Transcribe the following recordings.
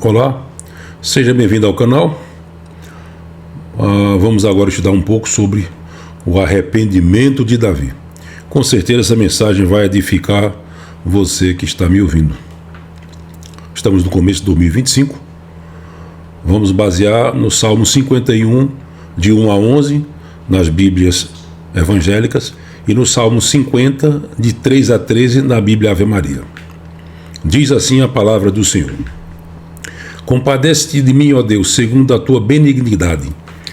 Olá, seja bem-vindo ao canal. Vamos agora estudar um pouco sobre o arrependimento de Davi. Com certeza essa mensagem vai edificar você que está me ouvindo. Estamos no começo de 2025. Vamos basear no Salmo 51, de 1 a 11, nas Bíblias evangélicas, e no Salmo 50, de 3 a 13, na Bíblia Ave Maria. Diz assim a palavra do Senhor: Compadece-te de mim, ó Deus, segundo a tua benignidade,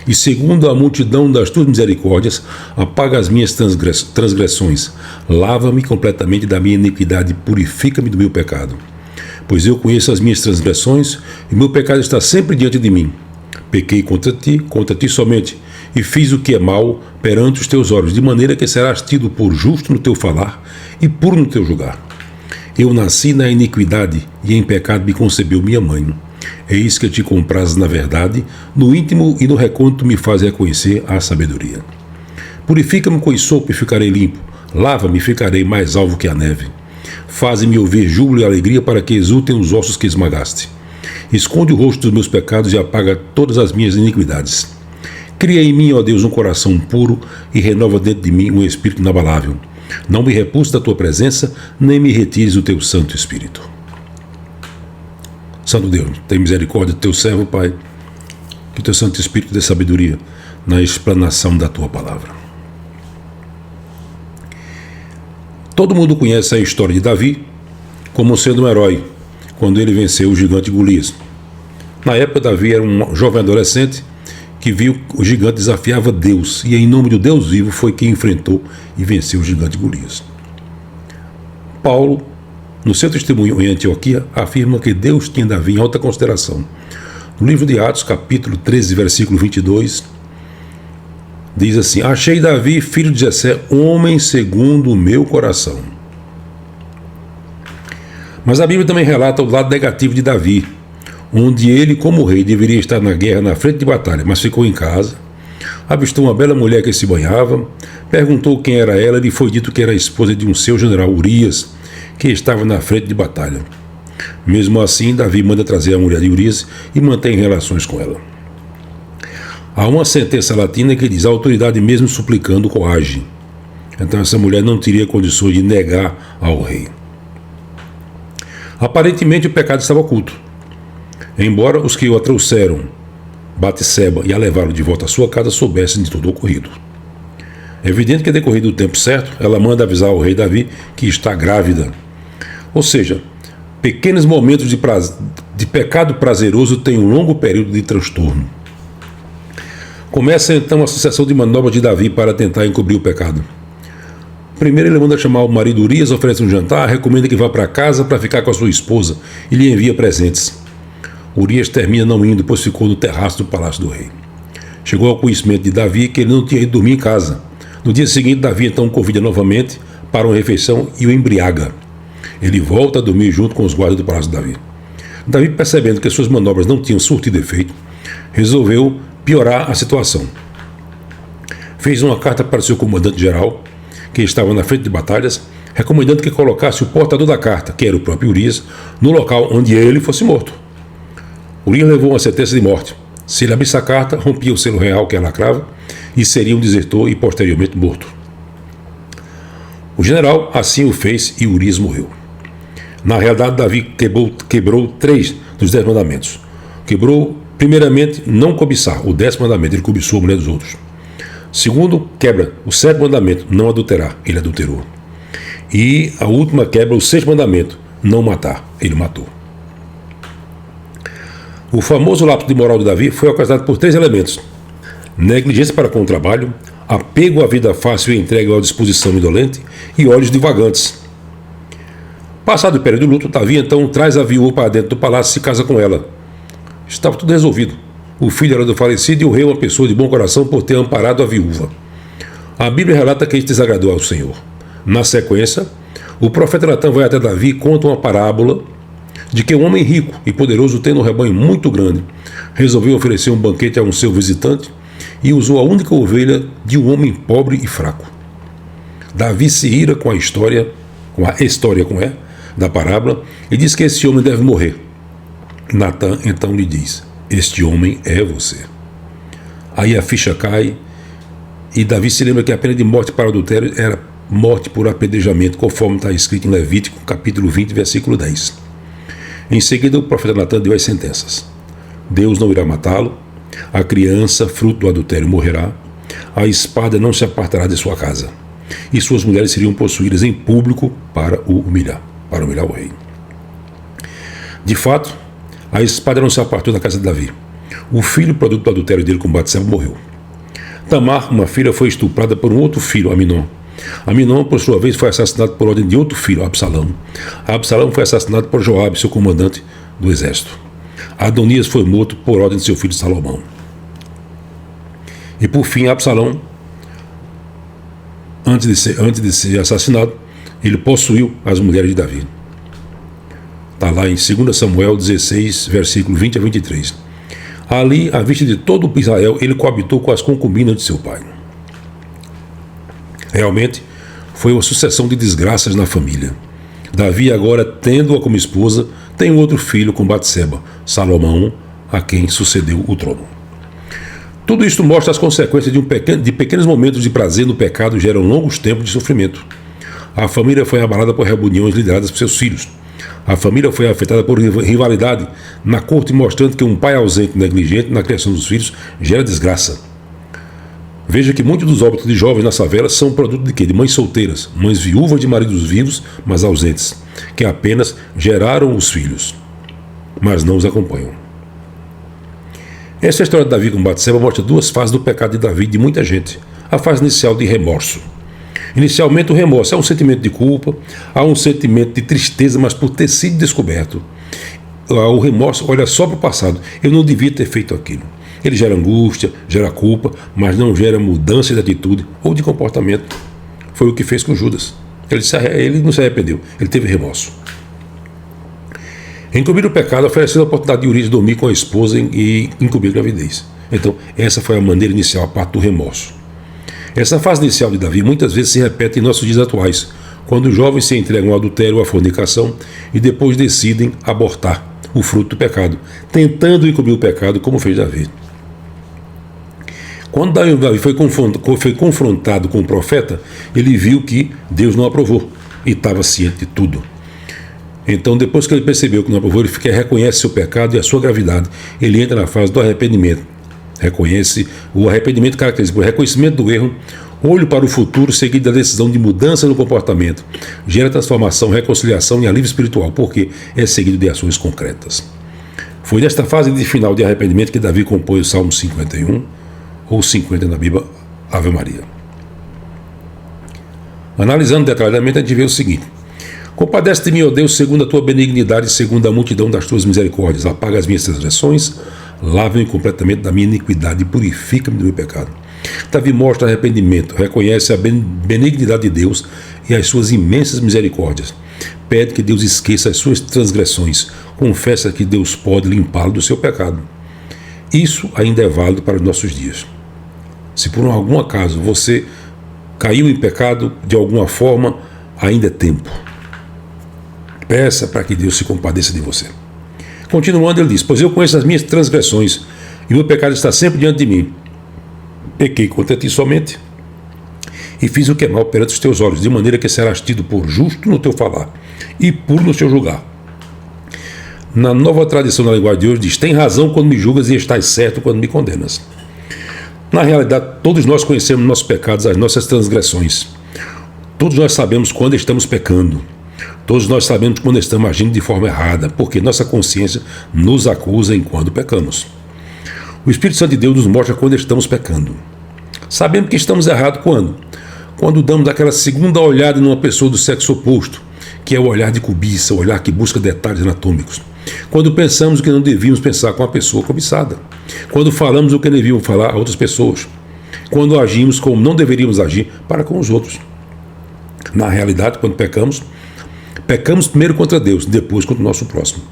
e segundo a multidão das tuas misericórdias, apaga as minhas transgressões. Lava-me completamente da minha iniquidade e purifica-me do meu pecado. Pois eu conheço as minhas transgressões, e meu pecado está sempre diante de mim. Pequei contra ti somente, e fiz o que é mal perante os teus olhos, de maneira que serás tido por justo no teu falar e puro no teu julgar. Eu nasci na iniquidade, e em pecado me concebeu minha mãe. Eis que te comprazes na verdade, no íntimo e no recôndito me faz reconhecer a sabedoria. Purifica-me com esopo e ficarei limpo, lava-me e ficarei mais alvo que a neve. Faze-me ouvir júbilo e alegria para que exultem os ossos que esmagaste. Esconde o rosto dos meus pecados e apaga todas as minhas iniquidades. Cria em mim, ó Deus, um coração puro e renova dentro de mim um espírito inabalável. Não me repulse da tua presença, nem me retires o teu Santo Espírito. Santo Deus, tem misericórdia do teu servo, Pai, que o teu Santo Espírito dê sabedoria na explanação da tua palavra. Todo mundo conhece a história de Davi como sendo um herói, quando ele venceu o gigante Golias. Na época, Davi era um jovem adolescente que viu que o gigante desafiava Deus, e em nome do Deus vivo foi quem enfrentou e venceu o gigante Golias. Paulo, no seu testemunho em Antioquia, afirma que Deus tinha Davi em alta consideração. No livro de Atos, capítulo 13, versículo 22, diz assim: Achei Davi, filho de Jessé, homem segundo o meu coração. Mas a Bíblia também relata o lado negativo de Davi, onde ele, como rei, deveria estar na guerra, na frente de batalha, mas ficou em casa, avistou uma bela mulher que se banhava, perguntou quem era ela, e lhe foi dito que era a esposa de um seu general, Urias, que estava na frente de batalha. Mesmo assim, Davi manda trazer a mulher de Urias e mantém relações com ela. Há uma sentença latina que diz: a autoridade mesmo suplicando coage. Então essa mulher não teria condições de negar ao rei. Aparentemente o pecado estava oculto, embora os que o trouxeram, Batseba, e a levaram de volta à sua casa, soubessem de tudo o ocorrido. É evidente que, decorrido o tempo certo, ela manda avisar ao rei Davi que está grávida. Ou seja, pequenos momentos de pecado prazeroso têm um longo período de transtorno. Começa então a sucessão de manobras de Davi para tentar encobrir o pecado. Primeiro ele manda chamar o marido Urias, oferece um jantar, recomenda que vá para casa para ficar com a sua esposa e lhe envia presentes. Urias termina não indo, pois ficou no terraço do palácio do rei. Chegou ao conhecimento de Davi que ele não tinha ido dormir em casa. No dia seguinte, Davi então o convida novamente para uma refeição e o embriaga. Ele volta a dormir junto com os guardas do palácio de Davi. Davi, percebendo que suas manobras não tinham surtido efeito, resolveu piorar a situação. Fez uma carta para seu comandante-geral, que estava na frente de batalhas, recomendando que colocasse o portador da carta, que era o próprio Urias, no local onde ele fosse morto. Urias levou uma sentença de morte. Se ele abrisse a carta, rompia o selo real que a lacrava e seria um desertor e posteriormente morto. O general assim o fez e Urias morreu. Na realidade, Davi quebrou 3 dos 10 mandamentos. Quebrou, primeiramente, não cobiçar, o 10º mandamento, ele cobiçou a mulher dos outros. Segundo, quebra o 7º mandamento, não adulterar, ele adulterou. E a última quebra, o 6º mandamento, não matar, ele matou. O famoso lapso de moral de Davi foi ocasionado por 3 elementos: negligência para com o trabalho, apego à vida fácil e entrega à disposição indolente e olhos divagantes. Passado o período do luto, Davi então traz a viúva para dentro do palácio e se casa com ela. Estava tudo resolvido. O filho era do falecido e o rei uma pessoa de bom coração por ter amparado a viúva. A Bíblia relata que isso desagradou ao Senhor. Na sequência, o profeta Natã vai até Davi e conta uma parábola de que um homem rico e poderoso, tendo um rebanho muito grande, resolveu oferecer um banquete a um seu visitante e usou a única ovelha de um homem pobre e fraco. Davi se ira com a história da parábola, e diz que esse homem deve morrer. Natã então lhe diz: este homem é você. Aí a ficha cai e Davi se lembra que a pena de morte para o adultério era morte por apedrejamento, conforme está escrito em Levítico, capítulo 20, versículo 10. Em seguida, o profeta Natã deu as sentenças: Deus não irá matá-lo, a criança, fruto do adultério, morrerá, a espada não se apartará de sua casa, e suas mulheres seriam possuídas em público para humilhar o rei. De fato, a espada não se apartou da casa de Davi. O filho, produto do adultério dele com Batseba, morreu. Tamar, uma filha, foi estuprada por um outro filho, Aminon. Aminon, por sua vez, foi assassinado por ordem de outro filho, Absalão. Absalão foi assassinado por Joabe, seu comandante do exército. Adonias foi morto por ordem de seu filho Salomão. E por fim, Absalão, antes de ser assassinado, ele possuiu as mulheres de Davi. Está lá em 2 Samuel 16, versículo 20 a 23. Ali, à vista de todo Israel, ele coabitou com as concubinas de seu pai. Realmente, foi uma sucessão de desgraças na família. Davi, agora tendo-a como esposa, tem outro filho com Batseba, Salomão, a quem sucedeu o trono. Tudo isto mostra as consequências de pequenos momentos de prazer no pecado geram longos tempos de sofrimento. A família foi abalada por rebeliões lideradas por seus filhos. A família foi afetada por rivalidade na corte, mostrando que um pai ausente e negligente na criação dos filhos gera desgraça. Veja que muitos dos óbitos de jovens nas favelas são produto de quê? De mães solteiras, mães viúvas de maridos vivos, mas ausentes, que apenas geraram os filhos, mas não os acompanham. Essa história de Davi com Batseba mostra duas fases do pecado de Davi e de muita gente. A fase inicial de remorso. Inicialmente o remorso é um sentimento de culpa, há um sentimento de tristeza, mas por ter sido descoberto. O remorso olha só para o passado. Eu não devia ter feito aquilo. Ele gera angústia, gera culpa, mas não gera mudança de atitude ou de comportamento. Foi o que fez com Judas. Ele não se arrependeu, ele teve remorso. Encobrir o pecado oferecendo a oportunidade de Urias dormir com a esposa e encobrir a gravidez. Então, essa foi a maneira inicial, a parte do remorso. Essa fase inicial de Davi muitas vezes se repete em nossos dias atuais, quando os jovens se entregam ao adultério ou à fornicação e depois decidem abortar o fruto do pecado, tentando encobrir o pecado como fez Davi. Quando Davi foi confrontado com o profeta, ele viu que Deus não aprovou e estava ciente de tudo. Então, depois que ele percebeu que não aprovou, ele reconhece seu pecado e a sua gravidade. Ele entra na fase do arrependimento. Reconhece o arrependimento característico, o reconhecimento do erro, olho para o futuro, seguido da decisão de mudança no comportamento. Gera transformação, reconciliação e alívio espiritual, porque é seguido de ações concretas. Foi nesta fase de final de arrependimento que Davi compôs o Salmo 51, ou 50 na Bíblia, Ave Maria. Analisando detalhadamente, a gente vê o seguinte: compadece de mim, ó Deus, segundo a tua benignidade, segundo a multidão das tuas misericórdias. Apaga as minhas transgressões, lava-me completamente da minha iniquidade e purifica-me do meu pecado. Davi mostra arrependimento, reconhece a benignidade de Deus e as suas imensas misericórdias. Pede que Deus esqueça as suas transgressões, confessa que Deus pode limpá-lo do seu pecado. Isso ainda é válido para os nossos dias. Se por algum acaso você caiu em pecado de alguma forma, ainda é tempo. Peça para que Deus se compadeça de você. Continuando, ele diz: pois eu conheço as minhas transgressões e o meu pecado está sempre diante de mim. Pequei contra ti somente e fiz o que é mal perante os teus olhos, de maneira que serás tido por justo no teu falar e puro no teu julgar. Na nova tradição da linguagem de hoje diz: tem razão quando me julgas e estás certo quando me condenas. Na realidade, todos nós conhecemos nossos pecados, as nossas transgressões. Todos nós sabemos quando estamos pecando. Todos nós sabemos quando estamos agindo de forma errada, porque nossa consciência nos acusa enquanto pecamos. O Espírito Santo de Deus nos mostra quando estamos pecando. Sabemos que estamos errados quando? Quando damos aquela segunda olhada numa pessoa do sexo oposto, que é o olhar de cobiça, o olhar que busca detalhes anatômicos. Quando pensamos o que não devíamos pensar com a pessoa cobiçada. Quando falamos o que devíamos falar a outras pessoas. Quando agimos como não deveríamos agir para com os outros. Na realidade, quando pecamos primeiro contra Deus, depois contra o nosso próximo.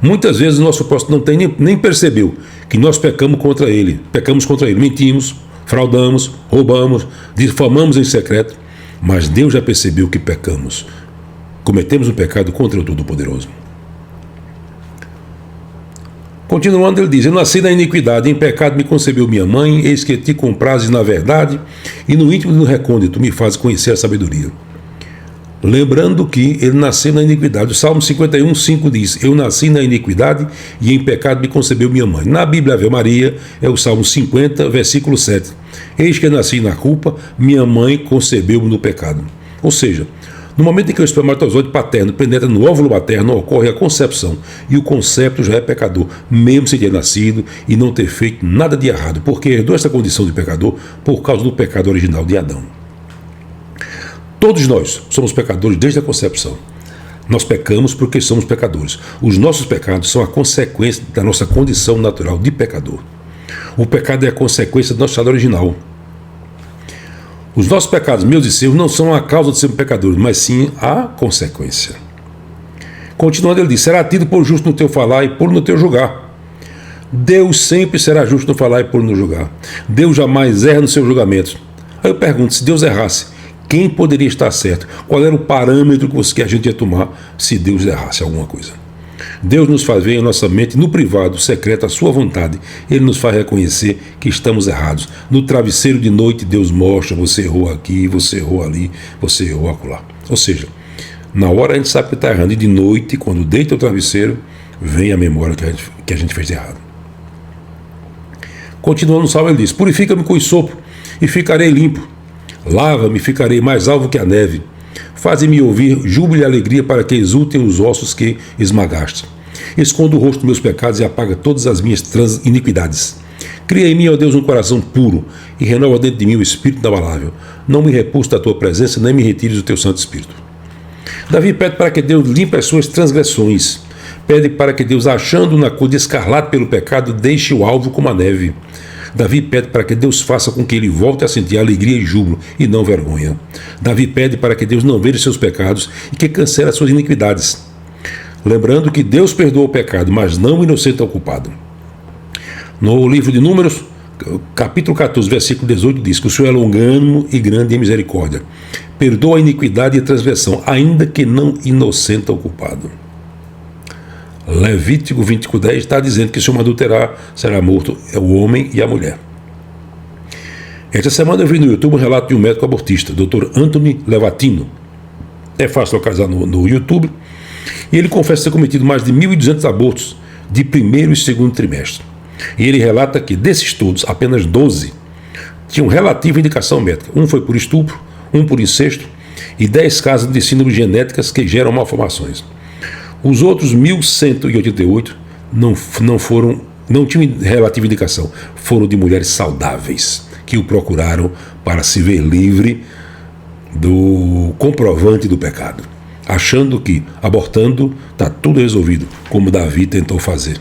Muitas vezes o nosso próximo não nem percebeu que nós pecamos contra ele, mentimos, fraudamos, roubamos, difamamos em secreto, mas Deus já percebeu que pecamos, cometemos um pecado contra o Todo-Poderoso. Continuando, ele diz: eu nasci na iniquidade, em pecado me concebeu minha mãe, eis que te comprases na verdade, e no íntimo e no recôndito me fazes conhecer a sabedoria. Lembrando que ele nasceu na iniquidade. O Salmo 51, 5 diz: eu nasci na iniquidade e em pecado me concebeu minha mãe. Na Bíblia Ave Maria é o Salmo 50, versículo 7. Eis que nasci na culpa, minha mãe concebeu-me no pecado. Ou seja, no momento em que o espermatozoide paterno penetra no óvulo materno, ocorre a concepção, e o concepto já é pecador, mesmo sem ter nascido e não ter feito nada de errado, porque herdou essa condição de pecador por causa do pecado original de Adão. Todos nós somos pecadores desde a concepção. Nós pecamos porque somos pecadores. Os nossos pecados são a consequência da nossa condição natural de pecador. O pecado é a consequência do nosso estado original. Os nossos pecados, meus e seus, não são a causa de sermos pecadores, mas sim a consequência. Continuando, ele diz: será tido por justo no teu falar e puro no teu julgar. Deus sempre será justo no falar e puro no julgar. Deus jamais erra nos seus julgamentos. Aí eu pergunto, se Deus errasse, quem poderia estar certo? Qual era o parâmetro que a gente ia tomar se Deus errasse alguma coisa? Deus nos faz ver em nossa mente, no privado, secreto, a sua vontade. Ele nos faz reconhecer que estamos errados. No travesseiro de noite, Deus mostra: você errou aqui, você errou ali, você errou acolá. Ou seja, na hora a gente sabe que está errando. E de noite, quando deita o travesseiro, vem a memória que a gente fez de errado. Continuando no salmo, ele diz: purifica-me com sopro e ficarei limpo. Lava-me e ficarei mais alvo que a neve. Faze-me ouvir júbilo e alegria para que exultem os ossos que esmagaste. Esconda o rosto dos meus pecados e apaga todas as minhas iniquidades. Cria em mim, ó Deus, um coração puro e renova dentro de mim o espírito inabalável. Não me repulse da tua presença, nem me retires o teu Santo Espírito. Davi pede para que Deus limpe as suas transgressões. Pede para que Deus, achando na cor de escarlate pelo pecado, deixe o alvo como a neve. Davi pede para que Deus faça com que ele volte a sentir alegria e júbilo e não vergonha. Davi pede para que Deus não veja seus pecados e que cancele as suas iniquidades. Lembrando que Deus perdoa o pecado, mas não o inocente ao culpado. No livro de Números, capítulo 14, versículo 18, diz que o Senhor é longânimo e grande em misericórdia. Perdoa a iniquidade e a transgressão, ainda que não inocente ao culpado. Levítico 25:10 está dizendo que se um adulterar, será morto o homem e a mulher. Esta semana eu vi no YouTube um relato de um médico abortista, Dr. Anthony Levatino. É fácil localizar no YouTube. E ele confessa ter cometido mais de 1.200 abortos de primeiro e segundo trimestre. E ele relata que desses todos, apenas 12 tinham relativa indicação médica. Um foi por estupro, um por incesto e 10 casos de síndromes genéticas que geram malformações. Os outros 1.188 não tinham relativa indicação, foram de mulheres saudáveis, que o procuraram para se ver livre do comprovante do pecado, achando que, abortando, está tudo resolvido, como Davi tentou fazer.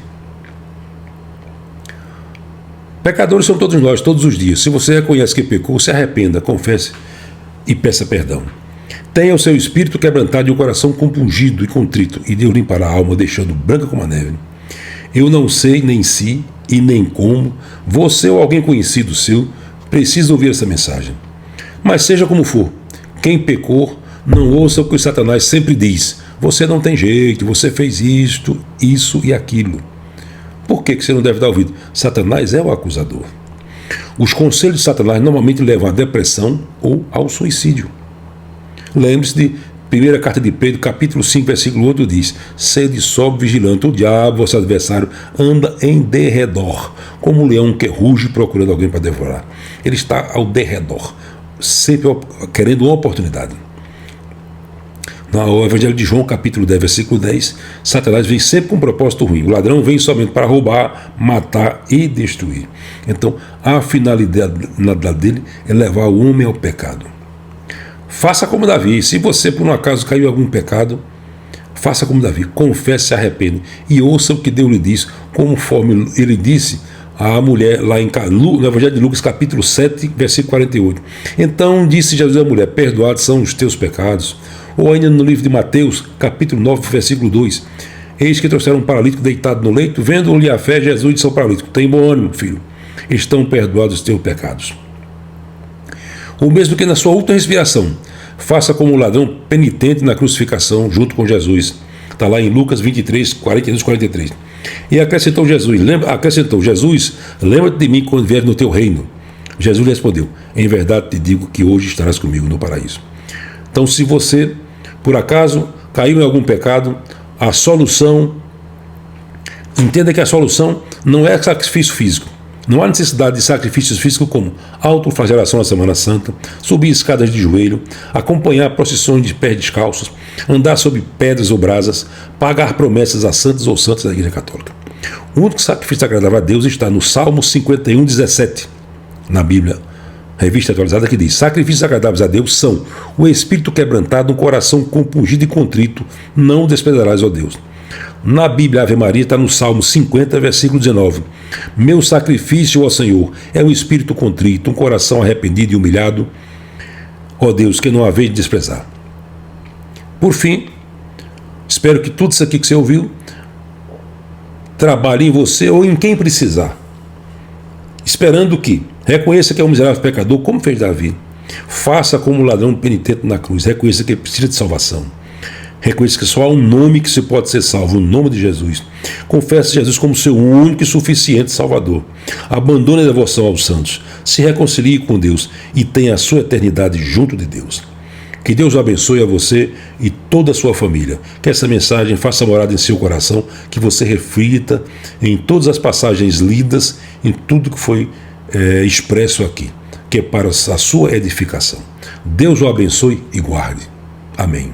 Pecadores são todos nós, todos os dias. Se você reconhece que pecou, se arrependa, confesse e peça perdão. Tenha o seu espírito quebrantado e o coração compungido e contrito, e Deus limpará a alma, deixando branca como a neve. Eu não sei nem se e nem como você ou alguém conhecido seu precisa ouvir essa mensagem. Mas seja como for, quem pecou, não ouça o que Satanás sempre diz. Você não tem jeito, você fez isto, isso e aquilo. Por que você não deve dar ouvido? Satanás é o acusador. Os conselhos de Satanás normalmente levam à depressão ou ao suicídio. Lembre-se de 1ª carta de Pedro, capítulo 5, versículo 8, diz: sede sóbrio vigilante, o diabo, vosso adversário, anda em derredor, como um leão que ruge procurando alguém para devorar. Ele está ao derredor, sempre querendo uma oportunidade. No Evangelho de João, capítulo 10, versículo 10, Satanás vem sempre com um propósito ruim. O ladrão vem somente para roubar, matar e destruir. Então, a finalidade dele é levar o homem ao pecado. Faça como Davi. Se você por um acaso caiu em algum pecado, faça como Davi, confesse, se arrependa e ouça o que Deus lhe diz, conforme ele disse à mulher lá no Evangelho de Lucas, capítulo 7, versículo 48. Então disse Jesus à mulher: perdoados são os teus pecados. Ou ainda no livro de Mateus, capítulo 9, versículo 2: eis que trouxeram um paralítico deitado no leito, vendo-lhe a fé, Jesus disse ao paralítico: tem bom ânimo, filho, estão perdoados os teus pecados. Ou mesmo que na sua última respiração, faça como o ladrão penitente na crucificação junto com Jesus. Está lá em Lucas 23, 42 e 43. E acrescentou Jesus, lembra-te de mim quando vier no teu reino. Jesus lhe respondeu, em verdade te digo que hoje estarás comigo no paraíso. Então, se você, por acaso, caiu em algum pecado, a solução, entenda que a solução não é sacrifício físico. Não há necessidade de sacrifícios físicos como autoflagelação na Semana Santa, subir escadas de joelho, acompanhar procissões de pés descalços, andar sobre pedras ou brasas, pagar promessas a santos ou santas da Igreja Católica. O único sacrifício agradável a Deus está no Salmo 51:17, na Bíblia, revista atualizada, que diz: sacrifícios agradáveis a Deus são o espírito quebrantado, um coração compungido e contrito, não o desprezarás, ó Deus. Na Bíblia, a Ave Maria está no Salmo 50, versículo 19. Meu sacrifício, ó Senhor, é um espírito contrito, um coração arrependido e humilhado, ó Deus, que não haveis de desprezar. Por fim, espero que tudo isso aqui que você ouviu trabalhe em você ou em quem precisar, esperando que reconheça que é um miserável pecador, como fez Davi. Faça como um ladrão penitente na cruz, reconheça que precisa de salvação. Reconheça que só há um nome que se pode ser salvo, o nome de Jesus. Confesse Jesus como seu único e suficiente Salvador. Abandone a devoção aos santos. Se reconcilie com Deus e tenha a sua eternidade junto de Deus. Que Deus abençoe a você e toda a sua família. Que essa mensagem faça morada em seu coração, que você reflita em todas as passagens lidas, em tudo que foi expresso aqui, que é para a sua edificação. Deus o abençoe e guarde. Amém.